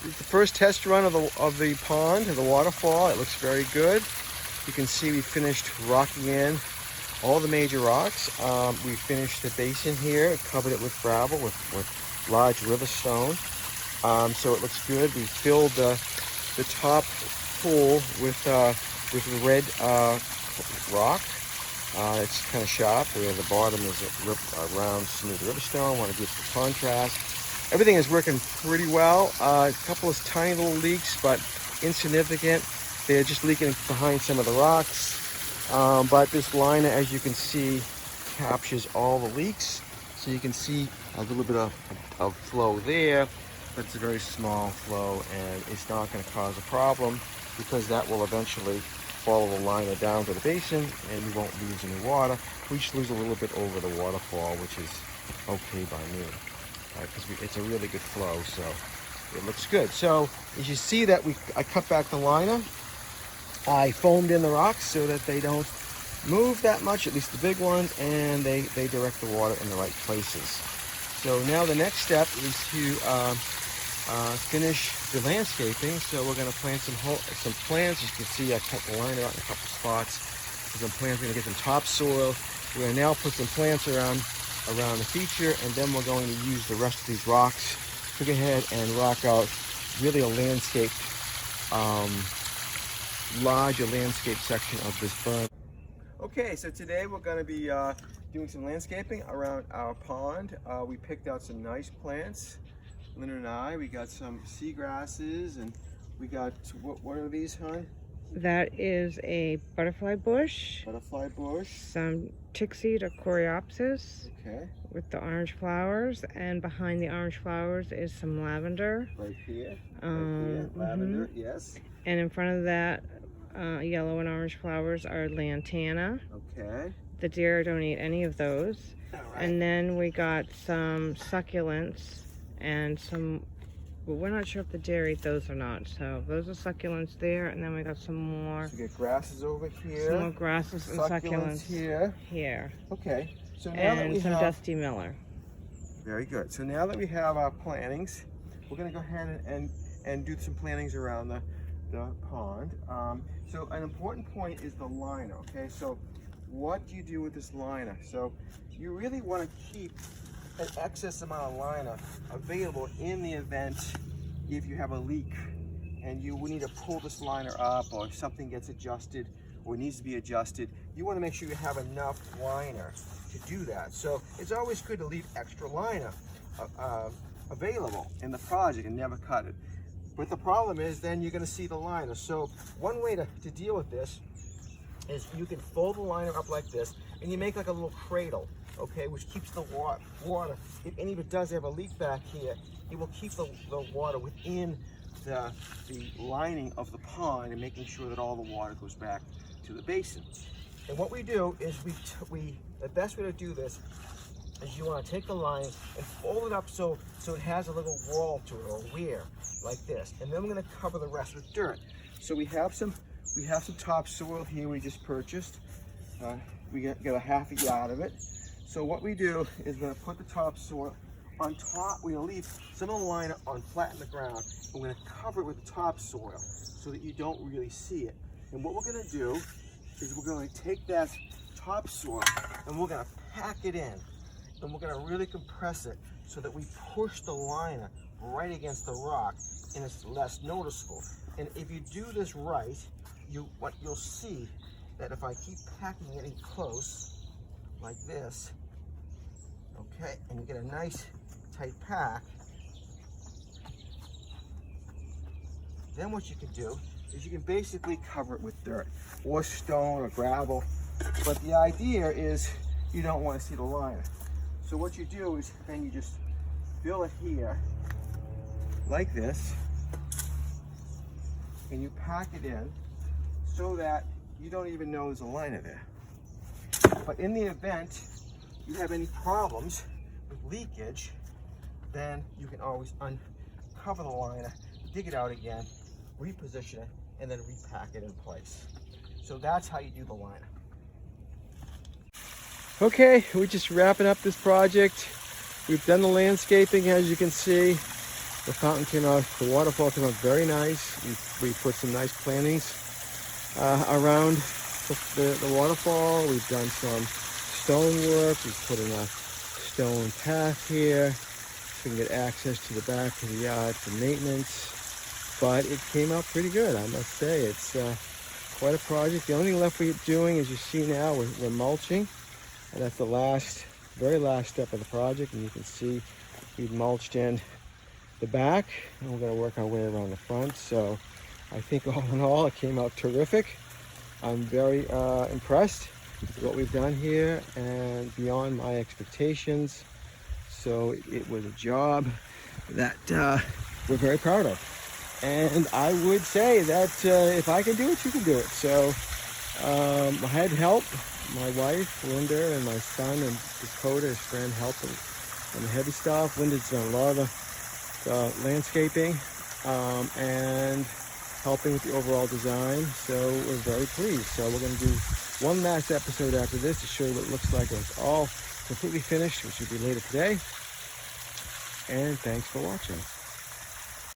It's the first test run of the pond, of the waterfall. It looks very good. You can see we finished rocking in all the major rocks. We finished the basin here, covered it with gravel, with large river stone. So it looks good. We filled the top pool with red rock. It's kind of sharp, where the bottom is a round, smooth river stone. Want to give some contrast. Everything is working pretty well. A couple of tiny little leaks, but insignificant. They're just leaking behind some of the rocks. But this liner, as you can see, captures all the leaks. So you can see a little bit of flow there, but it's a very small flow, and it's not going to cause a problem because that will eventually follow the liner down to the basin and we won't lose any water. We just lose a little bit over the waterfall, which is okay by me, because it's a really good flow, so it looks good. So as you see that I cut back the liner, I foamed in the rocks so that they don't move that much, at least the big ones, and they direct the water in the right places. So now the next step is to finish the landscaping. So we're going to plant some plants. As you can see, I cut the liner out in a couple spots. Some plants, we're going to get some topsoil. We're going to now put some plants around the feature, and then we're going to use the rest of these rocks to go ahead and rock out really a landscape, larger landscape section of this berm. Okay, so today we're going to be doing some landscaping around our pond. We picked out some nice plants, Lynn and I. We got some seagrasses, and we got, what are these, hon? That is a butterfly bush. Butterfly bush. Some tickseed or coreopsis. Okay. With the orange flowers, and behind the orange flowers is some lavender. Right here. Lavender, yes. And in front of that, yellow and orange flowers are lantana. Okay. The deer don't eat any of those. All right. And then we got some succulents and some, but we're not sure if the deer eat those or not. So those are succulents there, and then we got some more. So we get grasses over here. Some more grasses and succulents here. Here. Okay. So now And that we some have, Dusty Miller. very good. So now that we have our plantings, we're going to go ahead and do some plantings around the pond. So an important point is the liner. Okay. So what do you do with this liner? So you really want to keep an excess amount of liner available in the event if you have a leak and you need to pull this liner up, or something gets adjusted or needs to be adjusted. You want to make sure you have enough liner to do that. So it's always good to leave extra liner available in the project and never cut it. But the problem is then you're going to see the liner. So one way to deal with this is you can fold the liner up like this, and you make like a little cradle, okay, which keeps the water, if any of it does have a leak back here, it will keep the water within the lining of the pond, and making sure that all the water goes back to the basin. And what we do is the best way to do this is you want to take the line and fold it up so it has a little wall to it, or weir, like this. And then we're going to cover the rest with dirt. So we have some topsoil here we just purchased. We got a half a yard of it. So what we do is we're going to put the topsoil on top. We're going to leave some of the liner on flat in the ground, and we're going to cover it with the topsoil so that you don't really see it. And what we're going to do is we're going to take that topsoil and we're going to pack it in, and we're going to really compress it so that we push the liner right against the rock, and it's less noticeable. And if you do this right, what you'll see that if I keep packing it in close like this, okay, and you get a nice tight pack, then what you can do is you can basically cover it with dirt or stone or gravel. But the idea is you don't want to see the liner. So what you do is then you just fill it here like this, and you pack it in so that you don't even know there's a liner there. But in the event you have any problems with leakage, then you can always uncover the liner, dig it out again, reposition it, and then repack it in place. So that's how you do the liner. Okay, we're just wrapping up this project. We've done the landscaping, as you can see. The fountain came out, the waterfall came out very nice. We put some nice plantings around the waterfall. We've done some stone work. We've put in a stone path here so we can get access to the back of the yard for maintenance. But it came out pretty good, I must say. It's quite a project. The only thing left we're doing, as you see now, we're mulching. And that's the very last step of the project. And you can see we've mulched in the back, and we're going to work our way around the front. So I think all in all, it came out terrific. I'm very impressed with what we've done here and beyond my expectations. So it was a job that we're very proud of. And I would say that if I can do it, you can do it. So I had help. My wife, Linda, and my son and Dakota is trying to help on the heavy stuff. Linda's done a lot of landscaping and helping with the overall design, so we're very pleased. So we're going to do one last episode after this to show you what it looks like when it's all completely finished, which will be later today. And thanks for watching.